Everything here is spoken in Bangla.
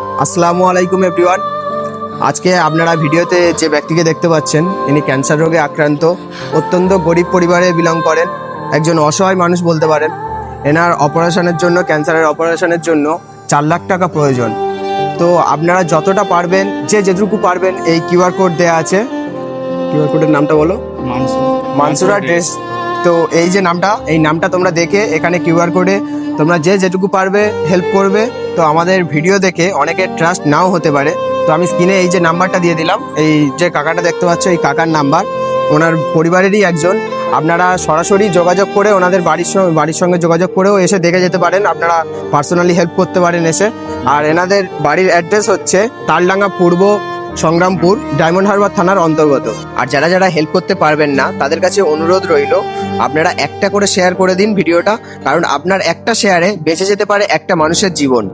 আসসালামু আলাইকুম এভরিওয়ান। আজকে আপনারা ভিডিওতে যে ব্যক্তিকে দেখতে পাচ্ছেন ইনি ক্যান্সার রোগে আক্রান্ত, অত্যন্ত গরিব পরিবারে বিলং করেন, একজন অসহায় মানুষ বলতে পারেন। এনার অপারেশনের জন্য, ক্যান্সারের অপারেশনের জন্য 4 লাখ টাকা প্রয়োজন। তো আপনারা যতটা পারবেন, যে যেটুকু পারবেন, এই কিউআর কোড দেওয়া আছে। কিউআর কোডের নামটা বলো। মানসুরা ড্রেস। তো এই যে নামটা, এই নামটা তোমরা দেখে এখানে কিউআর কোডে তোমরা যে যেটুকু পারবে হেল্প করবে। তো আমাদের ভিডিও দেখে অনেকের ট্রাস্ট নাও হতে পারে, তো আমি স্ক্রিনে এই যে নাম্বারটা দিয়ে দিলাম, এই যে কাকাটা দেখতে পাচ্ছ, এই কাকার নাম্বার, ওনার পরিবারেরই একজন। আপনারা সরাসরি যোগাযোগ করে ওনাদের বাড়ির সঙ্গে যোগাযোগ করেও এসে দেখে যেতে পারেন, আপনারা পার্সোনালি হেল্প করতে পারেন এসে। আর এনাদের বাড়ির অ্যাড্রেস হচ্ছে তালডাঙ্গা পূর্ব সংগ্রামপুর, ডায়মন্ড হারবার থানার অন্তর্গত। আর যারা যারা হেল্প করতে পারবেন না তাদের কাছে অনুরোধ রইল, আপনারা একটা করে শেয়ার করে দিন ভিডিওটা, কারণ আপনার একটা শেয়ারে বেঁচে যেতে পারে একটা মানুষের জীবন।